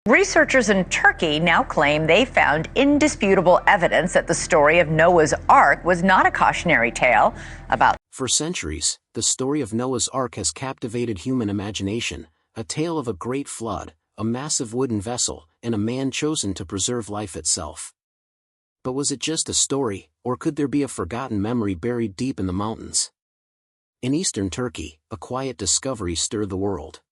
Researchers in Turkey now claim they found indisputable evidence that the story of Noah's Ark was not a cautionary tale about. For centuries, the story of Noah's Ark has captivated human imagination, a tale of a great flood, a massive wooden vessel, and a man chosen to preserve life itself. But was it just a story, or could there be a forgotten memory buried deep in the mountains? In eastern Turkey, a quiet discovery stirred the world.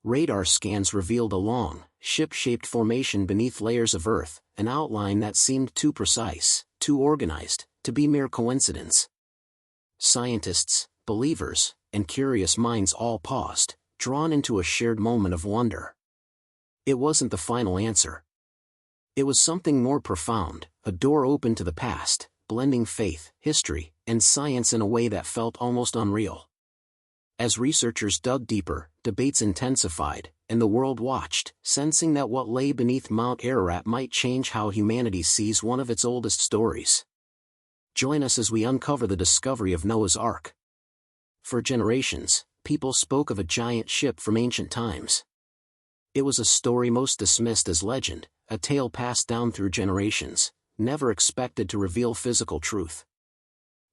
Radar scans revealed a long, ship-shaped formation beneath layers of earth, an outline that seemed too precise, too organized, to be mere coincidence. Scientists, believers, and curious minds all paused, drawn into a shared moment of wonder. It wasn't the final answer. It was something more profound, a door open to the past, blending faith, history, and science in a way that felt almost unreal. As researchers dug deeper, debates intensified, and the world watched, sensing that what lay beneath Mount Ararat might change how humanity sees one of its oldest stories. Join us as we uncover the discovery of Noah's Ark. For generations, people spoke of a giant ship from ancient times. It was a story most dismissed as legend, a tale passed down through generations, never expected to reveal physical truth.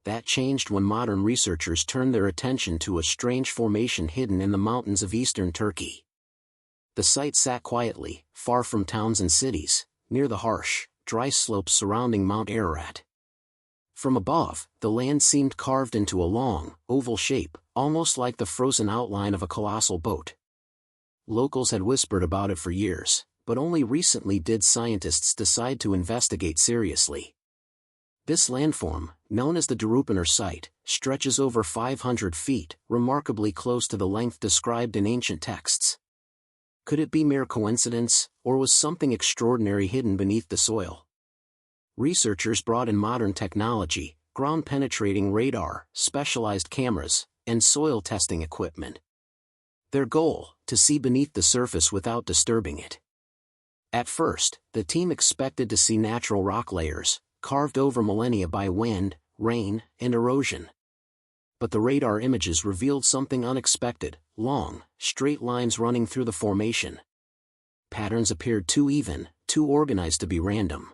That changed when modern researchers turned their attention to a strange formation hidden in the mountains of eastern Turkey. The site sat quietly, far from towns and cities, near the harsh, dry slopes surrounding Mount Ararat. From above, the land seemed carved into a long, oval shape, almost like the frozen outline of a colossal boat. Locals had whispered about it for years, but only recently did scientists decide to investigate seriously. This landform, known as the Darupınar site, stretches over 500 feet, remarkably close to the length described in ancient texts. Could it be mere coincidence, or was something extraordinary hidden beneath the soil? Researchers brought in modern technology, ground-penetrating radar, specialized cameras, and soil testing equipment. Their goal, to see beneath the surface without disturbing it. At first, the team expected to see natural rock layers, carved over millennia by wind, rain, and erosion. But the radar images revealed something unexpected: long, straight lines running through the formation. Patterns appeared too even, too organized to be random.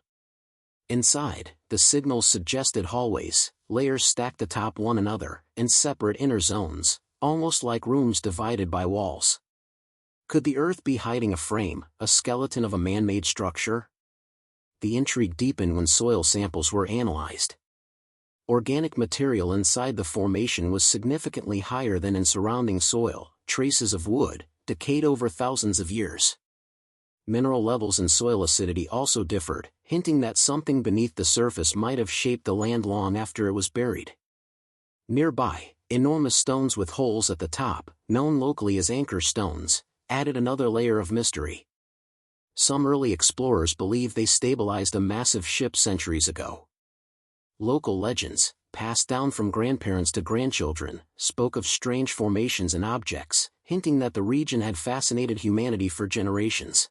Inside, the signals suggested hallways, layers stacked atop one another, and separate inner zones, almost like rooms divided by walls. Could the Earth be hiding a frame, a skeleton of a man-made structure? The intrigue deepened when soil samples were analyzed. Organic material inside the formation was significantly higher than in surrounding soil, traces of wood, decayed over thousands of years. Mineral levels and soil acidity also differed, hinting that something beneath the surface might have shaped the land long after it was buried. Nearby, enormous stones with holes at the top, known locally as anchor stones, added another layer of mystery. Some early explorers believe they stabilized a massive ship centuries ago. Local legends, passed down from grandparents to grandchildren, spoke of strange formations and objects, hinting that the region had fascinated humanity for generations.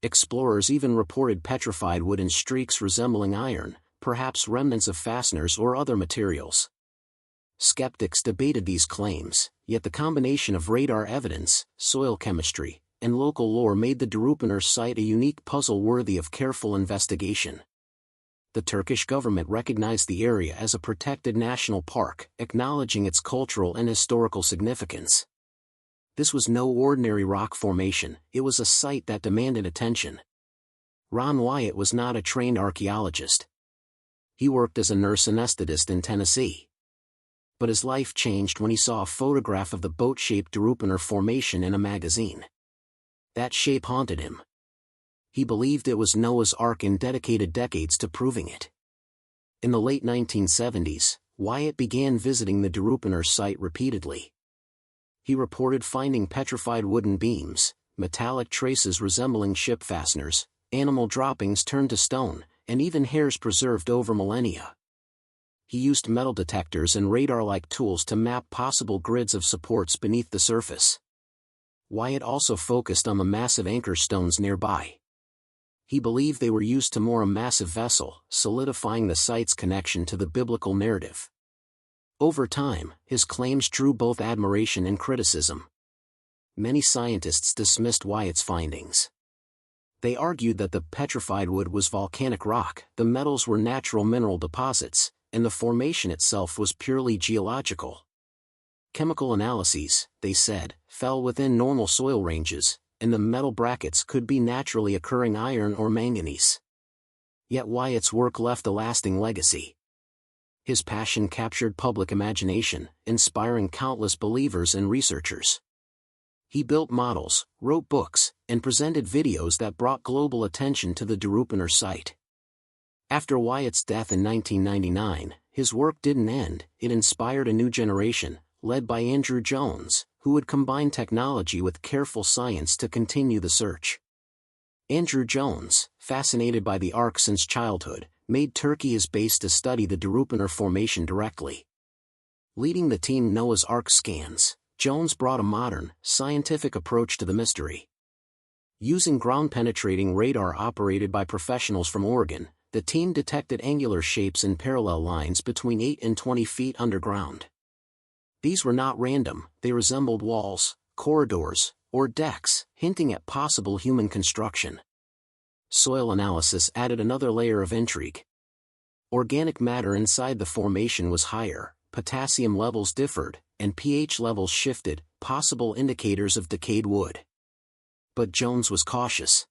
Explorers even reported petrified wooden streaks resembling iron, perhaps remnants of fasteners or other materials. Skeptics debated these claims, yet the combination of radar evidence, soil chemistry, and local lore made the Darupınar site a unique puzzle worthy of careful investigation. The Turkish government recognized the area as a protected national park, acknowledging its cultural and historical significance. This was no ordinary rock formation, it was a site that demanded attention. Ron Wyatt was not a trained archaeologist. He worked as a nurse anesthetist in Tennessee. But his life changed when he saw a photograph of the boat-shaped Darupınar formation in a magazine. That shape haunted him. He believed it was Noah's Ark and dedicated decades to proving it. In the late 1970s, Wyatt began visiting the Darupınar site repeatedly. He reported finding petrified wooden beams, metallic traces resembling ship fasteners, animal droppings turned to stone, and even hairs preserved over millennia. He used metal detectors and radar-like tools to map possible grids of supports beneath the surface. Wyatt also focused on the massive anchor stones nearby. He believed they were used to moor a massive vessel, solidifying the site's connection to the biblical narrative. Over time, his claims drew both admiration and criticism. Many scientists dismissed Wyatt's findings. They argued that the petrified wood was volcanic rock, the metals were natural mineral deposits, and the formation itself was purely geological. Chemical analyses, they said, fell within normal soil ranges, and the metal brackets could be naturally occurring iron or manganese. Yet Wyatt's work left a lasting legacy. His passion captured public imagination, inspiring countless believers and researchers. He built models, wrote books, and presented videos that brought global attention to the Darupiner site. After Wyatt's death in 1999, his work didn't end. It inspired a new generation, led by Andrew Jones, who would combine technology with careful science to continue the search. Andrew Jones, fascinated by the Ark since childhood, made Turkey his base to study the Darupiner formation directly. Leading the team Noah's Ark scans, Jones brought a modern, scientific approach to the mystery. Using ground-penetrating radar operated by professionals from Oregon, the team detected angular shapes in parallel lines between 8 and 20 feet underground. These were not random, they resembled walls, corridors, or decks, hinting at possible human construction. Soil analysis added another layer of intrigue. Organic matter inside the formation was higher, potassium levels differed, and pH levels shifted, possible indicators of decayed wood. But Jones was cautious.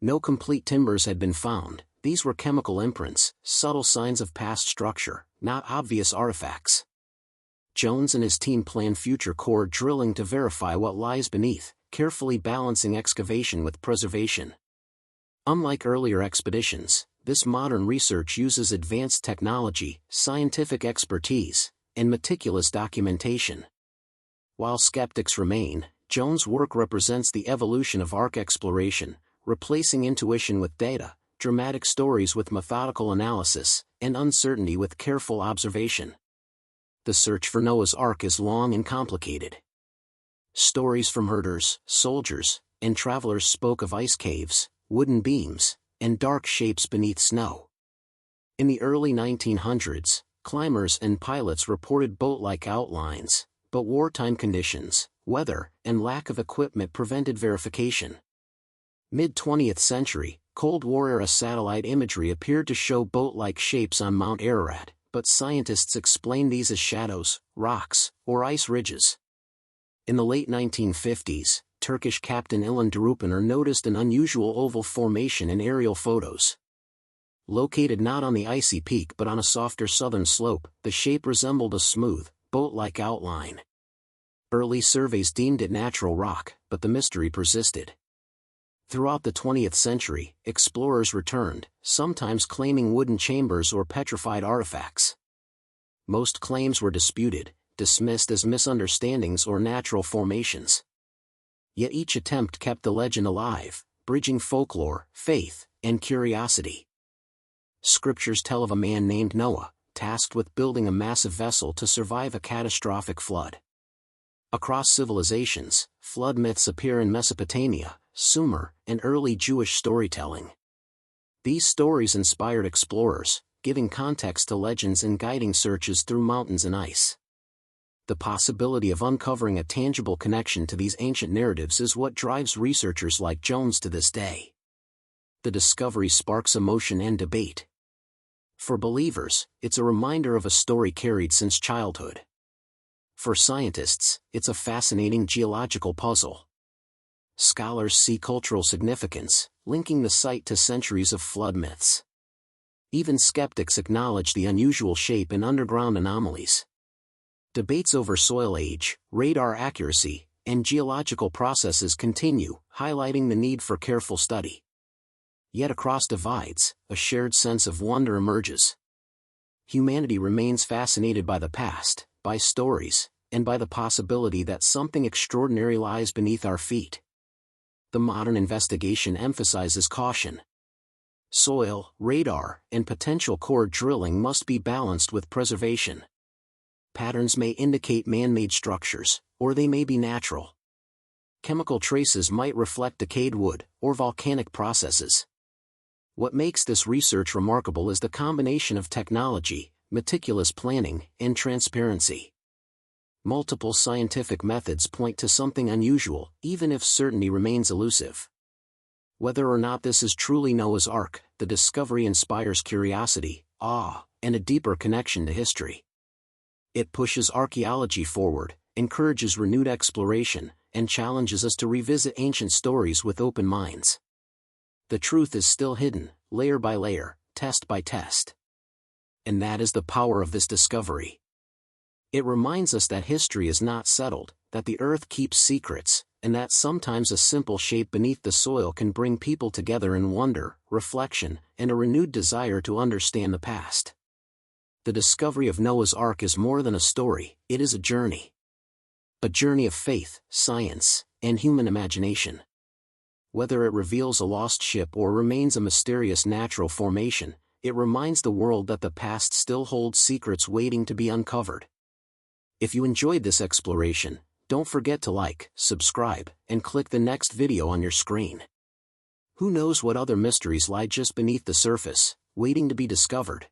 No complete timbers had been found, these were chemical imprints, subtle signs of past structure, not obvious artifacts. Jones and his team planned future core drilling to verify what lies beneath, carefully balancing excavation with preservation. Unlike earlier expeditions, this modern research uses advanced technology, scientific expertise, and meticulous documentation. While skeptics remain, Jones' work represents the evolution of Ark exploration, replacing intuition with data, dramatic stories with methodical analysis, and uncertainty with careful observation. The search for Noah's Ark is long and complicated. Stories from herders, soldiers, and travelers spoke of ice caves, wooden beams, and dark shapes beneath snow. In the early 1900s, climbers and pilots reported boat-like outlines, but wartime conditions, weather, and lack of equipment prevented verification. Mid-20th century, Cold War-era satellite imagery appeared to show boat-like shapes on Mount Ararat, but scientists explained these as shadows, rocks, or ice ridges. In the late 1950s, Turkish Captain İlhan Darupiner noticed an unusual oval formation in aerial photos. Located not on the icy peak but on a softer southern slope, the shape resembled a smooth, boat-like outline. Early surveys deemed it natural rock, but the mystery persisted. Throughout the 20th century, explorers returned, sometimes claiming wooden chambers or petrified artifacts. Most claims were disputed, dismissed as misunderstandings or natural formations. Yet each attempt kept the legend alive, bridging folklore, faith, and curiosity. Scriptures tell of a man named Noah, tasked with building a massive vessel to survive a catastrophic flood. Across civilizations, flood myths appear in Mesopotamia, Sumer, and early Jewish storytelling. These stories inspired explorers, giving context to legends and guiding searches through mountains and ice. The possibility of uncovering a tangible connection to these ancient narratives is what drives researchers like Jones to this day. The discovery sparks emotion and debate. For believers, it's a reminder of a story carried since childhood. For scientists, it's a fascinating geological puzzle. Scholars see cultural significance, linking the site to centuries of flood myths. Even skeptics acknowledge the unusual shape and underground anomalies. Debates over soil age, radar accuracy, and geological processes continue, highlighting the need for careful study. Yet across divides, a shared sense of wonder emerges. Humanity remains fascinated by the past, by stories, and by the possibility that something extraordinary lies beneath our feet. The modern investigation emphasizes caution. Soil, radar, and potential core drilling must be balanced with preservation. Patterns may indicate man-made structures, or they may be natural. Chemical traces might reflect decayed wood, or volcanic processes. What makes this research remarkable is the combination of technology, meticulous planning, and transparency. Multiple scientific methods point to something unusual, even if certainty remains elusive. Whether or not this is truly Noah's Ark, the discovery inspires curiosity, awe, and a deeper connection to history. It pushes archaeology forward, encourages renewed exploration, and challenges us to revisit ancient stories with open minds. The truth is still hidden, layer by layer, test by test. And that is the power of this discovery. It reminds us that history is not settled, that the earth keeps secrets, and that sometimes a simple shape beneath the soil can bring people together in wonder, reflection, and a renewed desire to understand the past. The discovery of Noah's Ark is more than a story, it is a journey. A journey of faith, science, and human imagination. Whether it reveals a lost ship or remains a mysterious natural formation, it reminds the world that the past still holds secrets waiting to be uncovered. If you enjoyed this exploration, don't forget to like, subscribe, and click the next video on your screen. Who knows what other mysteries lie just beneath the surface, waiting to be discovered?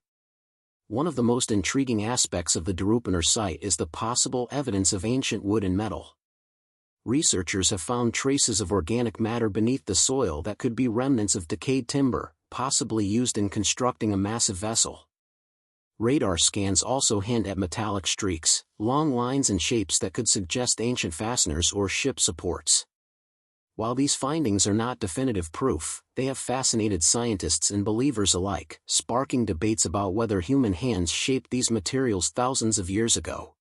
One of the most intriguing aspects of the Darupner site is the possible evidence of ancient wood and metal. Researchers have found traces of organic matter beneath the soil that could be remnants of decayed timber, possibly used in constructing a massive vessel. Radar scans also hint at metallic streaks, long lines and shapes that could suggest ancient fasteners or ship supports. While these findings are not definitive proof, they have fascinated scientists and believers alike, sparking debates about whether human hands shaped these materials thousands of years ago.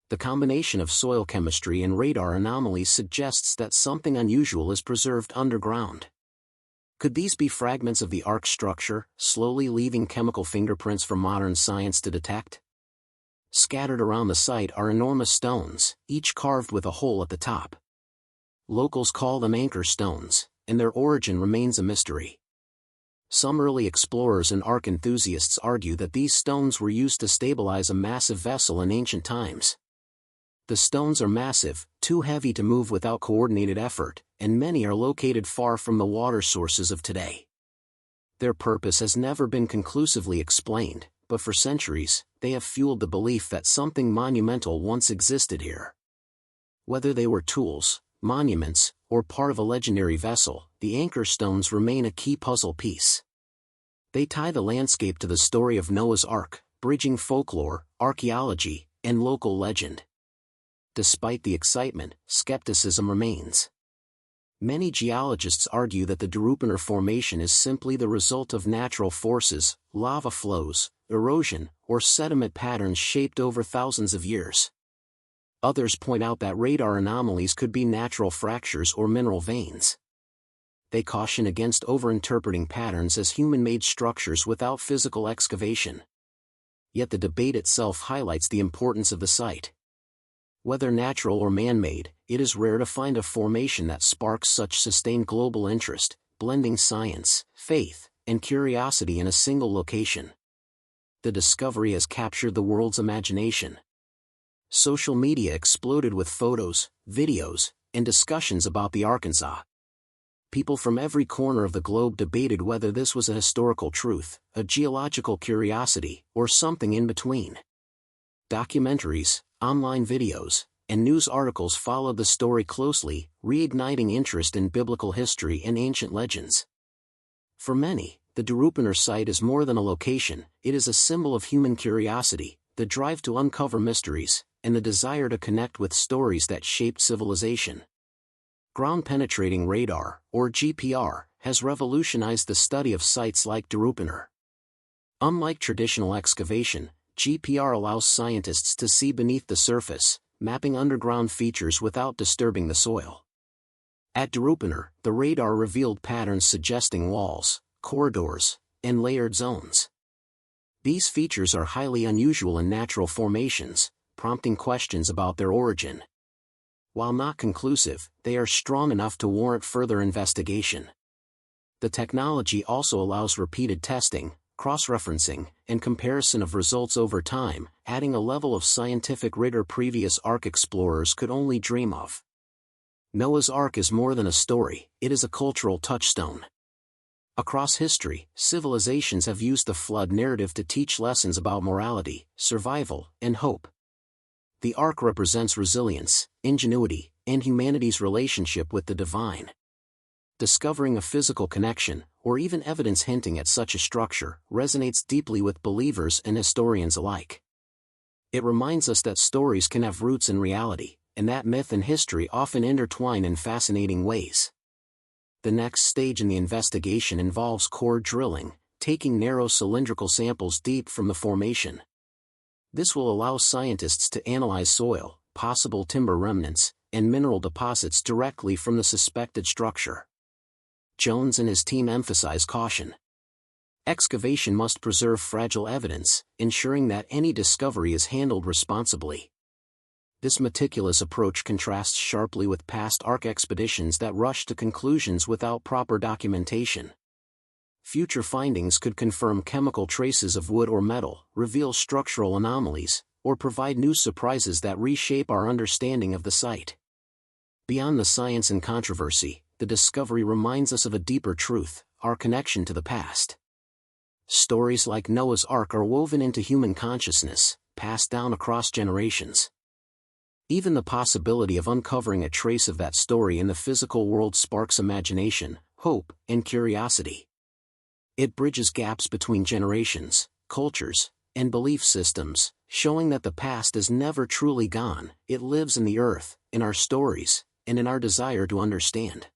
The combination of soil chemistry and radar anomalies suggests that something unusual is preserved underground. Could these be fragments of the Ark structure, slowly leaving chemical fingerprints for modern science to detect? Scattered around the site are enormous stones, each carved with a hole at the top. Locals call them anchor stones, and their origin remains a mystery. Some early explorers and Ark enthusiasts argue that these stones were used to stabilize a massive vessel in ancient times. The stones are massive, too heavy to move without coordinated effort, and many are located far from the water sources of today. Their purpose has never been conclusively explained, but for centuries, they have fueled the belief that something monumental once existed here. Whether they were tools, monuments, or part of a legendary vessel, the anchor stones remain a key puzzle piece. They tie the landscape to the story of Noah's Ark, bridging folklore, archaeology, and local legend. Despite the excitement, skepticism remains. Many geologists argue that the Darupner Formation is simply the result of natural forces, lava flows, erosion, or sediment patterns shaped over thousands of years. Others point out that radar anomalies could be natural fractures or mineral veins. They caution against overinterpreting patterns as human-made structures without physical excavation. Yet the debate itself highlights the importance of the site. Whether natural or man-made, it is rare to find a formation that sparks such sustained global interest, blending science, faith, and curiosity in a single location. The discovery has captured the world's imagination. Social media exploded with photos, videos, and discussions about the Arkansas. People from every corner of the globe debated whether this was a historical truth, a geological curiosity, or something in between. Documentaries, online videos, and news articles followed the story closely, reigniting interest in biblical history and ancient legends. For many, the Darupner site is more than a location, it is a symbol of human curiosity, the drive to uncover mysteries, and the desire to connect with stories that shaped civilization. Ground-penetrating radar, or GPR, has revolutionized the study of sites like Darupner. Unlike traditional excavation, GPR allows scientists to see beneath the surface, mapping underground features without disturbing the soil. At Darupner, the radar revealed patterns suggesting walls, corridors, and layered zones. These features are highly unusual in natural formations, prompting questions about their origin. While not conclusive, they are strong enough to warrant further investigation. The technology also allows repeated testing, cross-referencing, and comparison of results over time, adding a level of scientific rigor previous Ark explorers could only dream of. Noah's Ark is more than a story, it is a cultural touchstone. Across history, civilizations have used the flood narrative to teach lessons about morality, survival, and hope. The Ark represents resilience, ingenuity, and humanity's relationship with the divine. Discovering a physical connection, or even evidence hinting at such a structure, resonates deeply with believers and historians alike. It reminds us that stories can have roots in reality, and that myth and history often intertwine in fascinating ways. The next stage in the investigation involves core drilling, taking narrow cylindrical samples deep from the formation. This will allow scientists to analyze soil, possible timber remnants, and mineral deposits directly from the suspected structure. Jones and his team emphasize caution. Excavation must preserve fragile evidence, ensuring that any discovery is handled responsibly. This meticulous approach contrasts sharply with past Ark expeditions that rushed to conclusions without proper documentation. Future findings could confirm chemical traces of wood or metal, reveal structural anomalies, or provide new surprises that reshape our understanding of the site. Beyond the science and controversy, the discovery reminds us of a deeper truth: our connection to the past. Stories like Noah's Ark are woven into human consciousness, passed down across generations. Even the possibility of uncovering a trace of that story in the physical world sparks imagination, hope, and curiosity. It bridges gaps between generations, cultures, and belief systems, showing that the past is never truly gone. It lives in the earth, in our stories, and in our desire to understand.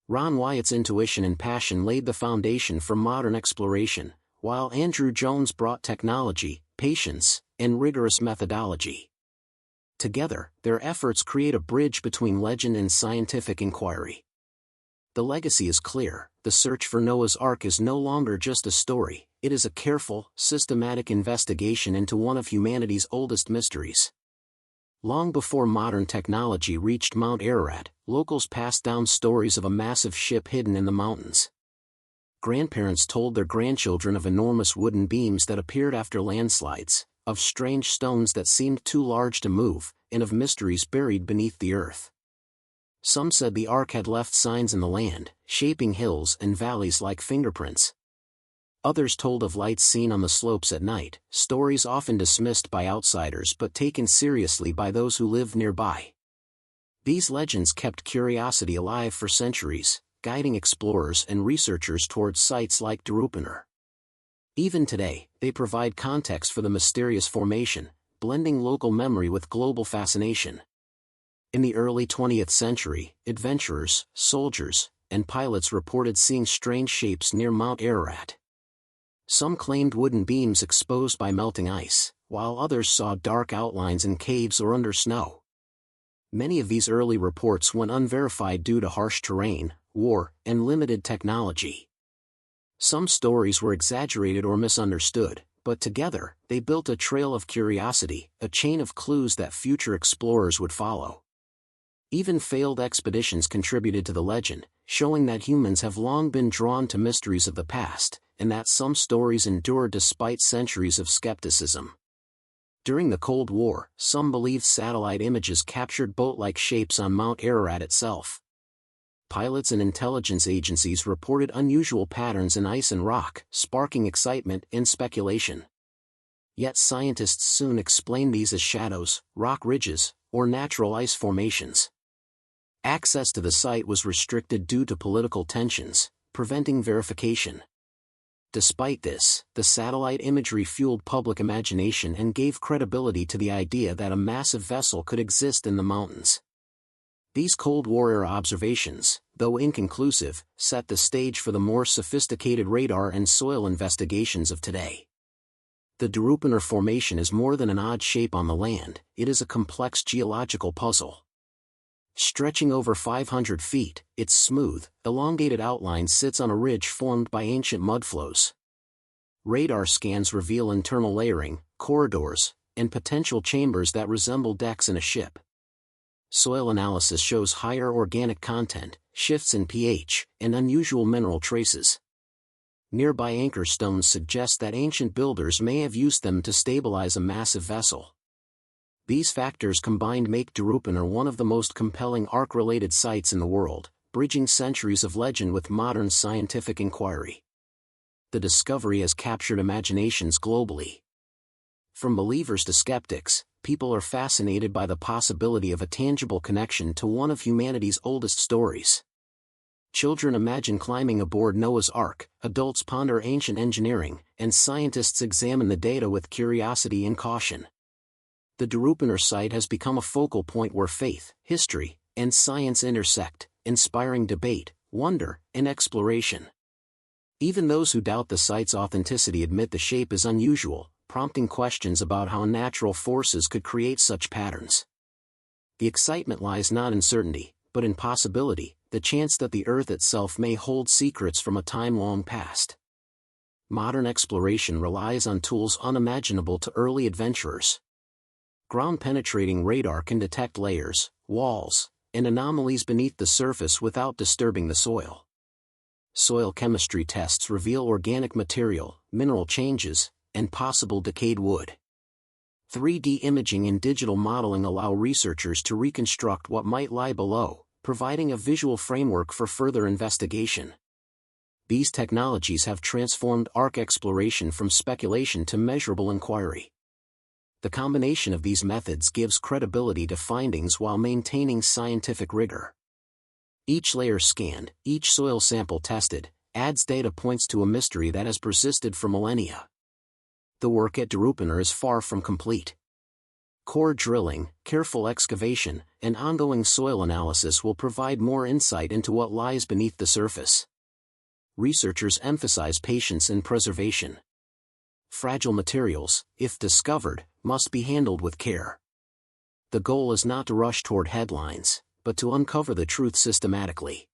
Ron Wyatt's intuition and passion laid the foundation for modern exploration, while Andrew Jones brought technology, patience, and rigorous methodology. Together, their efforts create a bridge between legend and scientific inquiry. The legacy is clear: the search for Noah's Ark is no longer just a story, it is a careful, systematic investigation into one of humanity's oldest mysteries. Long before modern technology reached Mount Ararat, locals passed down stories of a massive ship hidden in the mountains. Grandparents told their grandchildren of enormous wooden beams that appeared after landslides, of strange stones that seemed too large to move, and of mysteries buried beneath the earth. Some said the Ark had left signs in the land, shaping hills and valleys like fingerprints. Others told of lights seen on the slopes at night, stories often dismissed by outsiders but taken seriously by those who lived nearby. These legends kept curiosity alive for centuries, guiding explorers and researchers towards sites like Drupanar. Even today, they provide context for the mysterious formation, blending local memory with global fascination. In the early 20th century, adventurers, soldiers, and pilots reported seeing strange shapes near Mount Ararat. Some claimed wooden beams exposed by melting ice, while others saw dark outlines in caves or under snow. Many of these early reports went unverified due to harsh terrain, war, and limited technology. Some stories were exaggerated or misunderstood, but together, they built a trail of curiosity, a chain of clues that future explorers would follow. Even failed expeditions contributed to the legend, showing that humans have long been drawn to mysteries of the past, and that some stories endure despite centuries of skepticism. During the Cold War, some believed satellite images captured boat-like shapes on Mount Ararat itself. Pilots and intelligence agencies reported unusual patterns in ice and rock, sparking excitement and speculation. Yet scientists soon explained these as shadows, rock ridges, or natural ice formations. Access to the site was restricted due to political tensions, preventing verification. Despite this, the satellite imagery fueled public imagination and gave credibility to the idea that a massive vessel could exist in the mountains. These Cold War-era observations, though inconclusive, set the stage for the more sophisticated radar and soil investigations of today. The Drupanar Formation is more than an odd shape on the land, it is a complex geological puzzle. Stretching over 500 feet, its smooth, elongated outline sits on a ridge formed by ancient mudflows. Radar scans reveal internal layering, corridors, and potential chambers that resemble decks in a ship. Soil analysis shows higher organic content, shifts in pH, and unusual mineral traces. Nearby anchor stones suggest that ancient builders may have used them to stabilize a massive vessel. These factors combined make Drupanar one of the most compelling Ark-related sites in the world, bridging centuries of legend with modern scientific inquiry. The discovery has captured imaginations globally. From believers to skeptics, people are fascinated by the possibility of a tangible connection to one of humanity's oldest stories. Children imagine climbing aboard Noah's Ark, adults ponder ancient engineering, and scientists examine the data with curiosity and caution. The Darupiner site has become a focal point where faith, history, and science intersect, inspiring debate, wonder, and exploration. Even those who doubt the site's authenticity admit the shape is unusual, prompting questions about how natural forces could create such patterns. The excitement lies not in certainty, but in possibility, the chance that the Earth itself may hold secrets from a time long past. Modern exploration relies on tools unimaginable to early adventurers. Ground-penetrating radar can detect layers, walls, and anomalies beneath the surface without disturbing the soil. Soil chemistry tests reveal organic material, mineral changes, and possible decayed wood. 3D imaging and digital modeling allow researchers to reconstruct what might lie below, providing a visual framework for further investigation. These technologies have transformed Ark exploration from speculation to measurable inquiry. The combination of these methods gives credibility to findings while maintaining scientific rigor. Each layer scanned, each soil sample tested, adds data points to a mystery that has persisted for millennia. The work at Darupiner is far from complete. Core drilling, careful excavation, and ongoing soil analysis will provide more insight into what lies beneath the surface. Researchers emphasize patience and preservation. Fragile materials, if discovered, must be handled with care. The goal is not to rush toward headlines, but to uncover the truth systematically.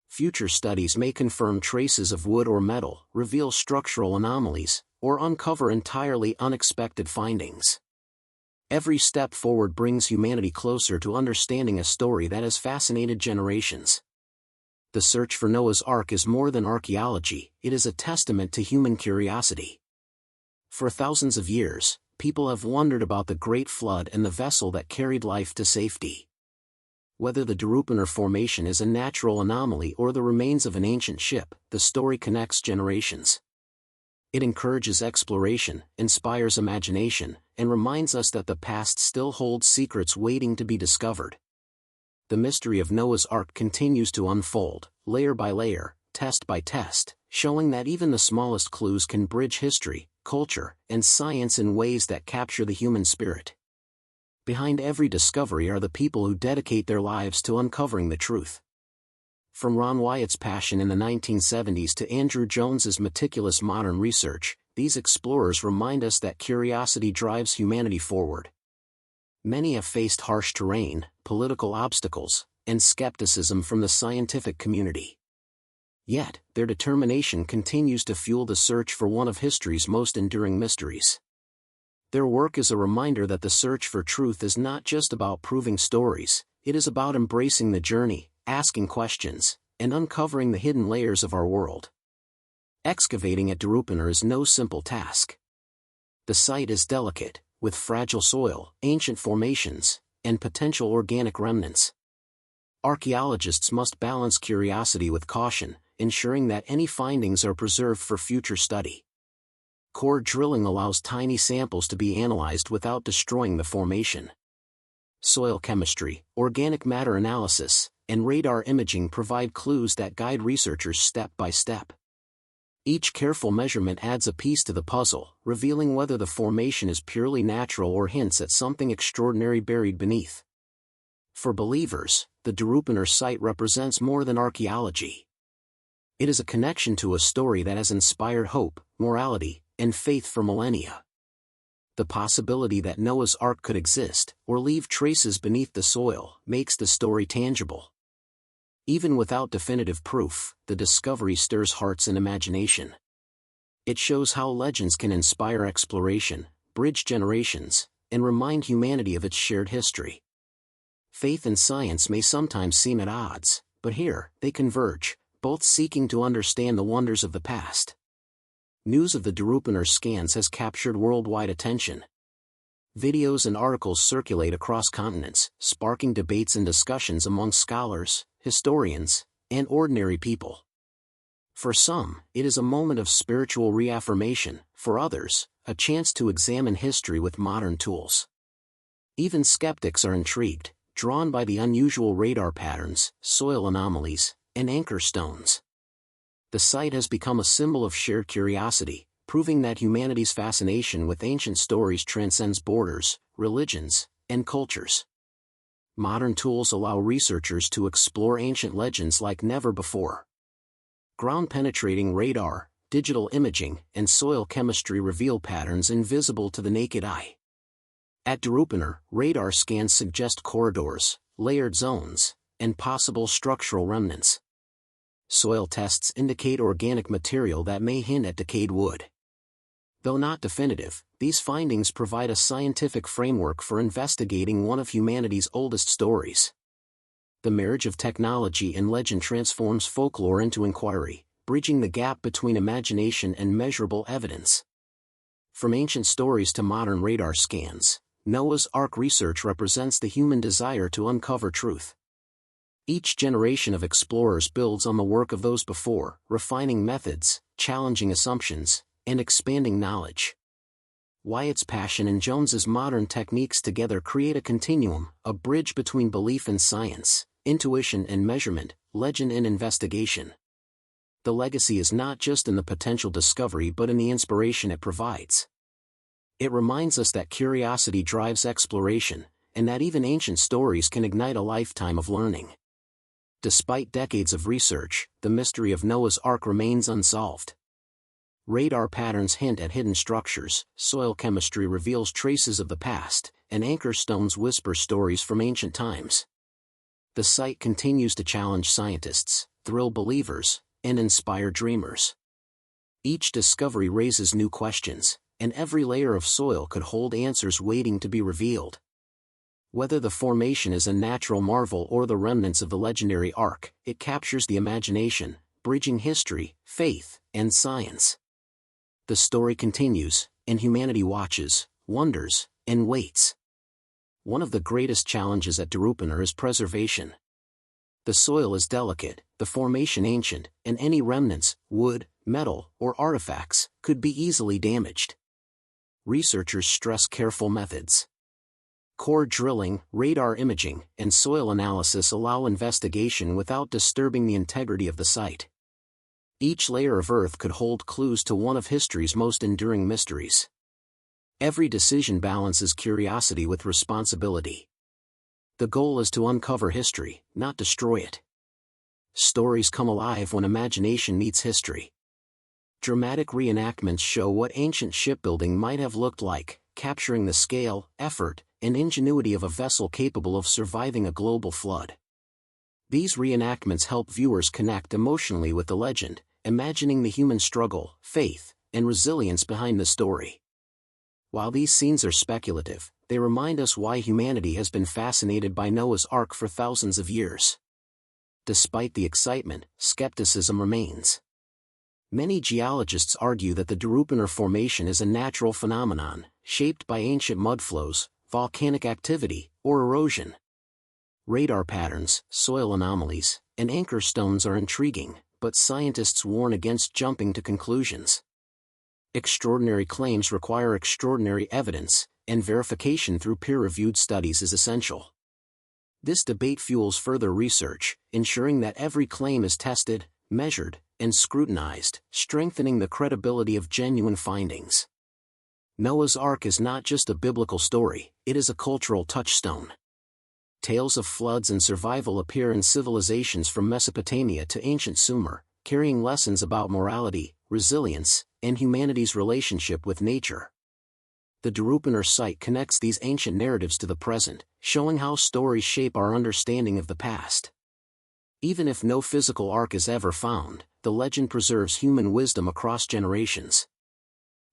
Future studies may confirm traces of wood or metal, reveal structural anomalies, or uncover entirely unexpected findings. Every step forward brings humanity closer to understanding a story that has fascinated generations. The search for Noah's Ark is more than archaeology, it is a testament to human curiosity. For thousands of years, people have wondered about the Great Flood and the vessel that carried life to safety. Whether the Darupiner Formation is a natural anomaly or the remains of an ancient ship, the story connects generations. It encourages exploration, inspires imagination, and reminds us that the past still holds secrets waiting to be discovered. The mystery of Noah's Ark continues to unfold, layer by layer, test by test, showing that even the smallest clues can bridge history, culture, and science in ways that capture the human spirit. Behind every discovery are the people who dedicate their lives to uncovering the truth. From Ron Wyatt's passion in the 1970s to Andrew Jones's meticulous modern research, these explorers remind us that curiosity drives humanity forward. Many have faced harsh terrain, political obstacles, and skepticism from the scientific community. Yet, their determination continues to fuel the search for one of history's most enduring mysteries. Their work is a reminder that the search for truth is not just about proving stories, it is about embracing the journey, asking questions, and uncovering the hidden layers of our world. Excavating at Darupiner is no simple task. The site is delicate, with fragile soil, ancient formations, and potential organic remnants. Archaeologists must balance curiosity with caution, ensuring that any findings are preserved for future study. Core drilling allows tiny samples to be analyzed without destroying the formation. Soil chemistry, organic matter analysis, and radar imaging provide clues that guide researchers step by step. Each careful measurement adds a piece to the puzzle, revealing whether the formation is purely natural or hints at something extraordinary buried beneath. For believers, the Darupiner site represents more than archaeology. It is a connection to a story that has inspired hope, morality, and faith for millennia. The possibility that Noah's Ark could exist, or leave traces beneath the soil, makes the story tangible. Even without definitive proof, the discovery stirs hearts and imagination. It shows how legends can inspire exploration, bridge generations, and remind humanity of its shared history. Faith and science may sometimes seem at odds, but here, they converge, both seeking to understand the wonders of the past. News of the Darupiner scans has captured worldwide attention. Videos and articles circulate across continents, sparking debates and discussions among scholars, historians, and ordinary people. For some, it is a moment of spiritual reaffirmation, for others, a chance to examine history with modern tools. Even skeptics are intrigued, drawn by the unusual radar patterns, soil anomalies, and anchor stones. The site has become a symbol of shared curiosity, proving that humanity's fascination with ancient stories transcends borders, religions, and cultures. Modern tools allow researchers to explore ancient legends like never before. Ground-penetrating radar, digital imaging, and soil chemistry reveal patterns invisible to the naked eye. At Daruppanar, radar scans suggest corridors, layered zones, and possible structural remnants. Soil tests indicate organic material that may hint at decayed wood. Though not definitive, these findings provide a scientific framework for investigating one of humanity's oldest stories. The marriage of technology and legend transforms folklore into inquiry, bridging the gap between imagination and measurable evidence. From ancient stories to modern radar scans, Noah's Ark research represents the human desire to uncover truth. Each generation of explorers builds on the work of those before, refining methods, challenging assumptions, and expanding knowledge. Wyatt's passion and Jones's modern techniques together create a continuum, a bridge between belief and science, intuition and measurement, legend and investigation. The legacy is not just in the potential discovery but in the inspiration it provides. It reminds us that curiosity drives exploration, and that even ancient stories can ignite a lifetime of learning. Despite decades of research, the mystery of Noah's Ark remains unsolved. Radar patterns hint at hidden structures, soil chemistry reveals traces of the past, and anchor stones whisper stories from ancient times. The site continues to challenge scientists, thrill believers, and inspire dreamers. Each discovery raises new questions, and every layer of soil could hold answers waiting to be revealed. Whether the formation is a natural marvel or the remnants of the legendary Ark, it captures the imagination, bridging history, faith, and science. The story continues, and humanity watches, wonders, and waits. One of the greatest challenges at Daruppanar is preservation. The soil is delicate, the formation ancient, and any remnants, wood, metal, or artifacts, could be easily damaged. Researchers stress careful methods. Core drilling, radar imaging, and soil analysis allow investigation without disturbing the integrity of the site. Each layer of earth could hold clues to one of history's most enduring mysteries. Every decision balances curiosity with responsibility. The goal is to uncover history, not destroy it. Stories come alive when imagination meets history. Dramatic reenactments show what ancient shipbuilding might have looked like, capturing the scale, effort, and ingenuity of a vessel capable of surviving a global flood. These reenactments help viewers connect emotionally with the legend, imagining the human struggle, faith, and resilience behind the story. While these scenes are speculative, they remind us why humanity has been fascinated by Noah's Ark for thousands of years. Despite the excitement, skepticism remains. Many geologists argue that the Daruppanar Formation is a natural phenomenon, shaped by ancient mudflows, volcanic activity, or erosion. Radar patterns, soil anomalies, and anchor stones are intriguing, but scientists warn against jumping to conclusions. Extraordinary claims require extraordinary evidence, and verification through peer-reviewed studies is essential. This debate fuels further research, ensuring that every claim is tested, measured, and scrutinized, strengthening the credibility of genuine findings. Noah's Ark is not just a biblical story, it is a cultural touchstone. Tales of floods and survival appear in civilizations from Mesopotamia to ancient Sumer, carrying lessons about morality, resilience, and humanity's relationship with nature. The Daruppanar site connects these ancient narratives to the present, showing how stories shape our understanding of the past. Even if no physical ark is ever found, the legend preserves human wisdom across generations.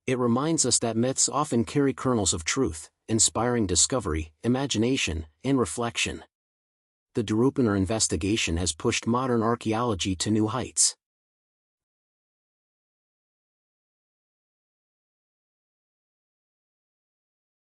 It reminds us that myths often carry kernels of truth, inspiring discovery, imagination, and reflection. The Daruppanar investigation has pushed modern archaeology to new heights.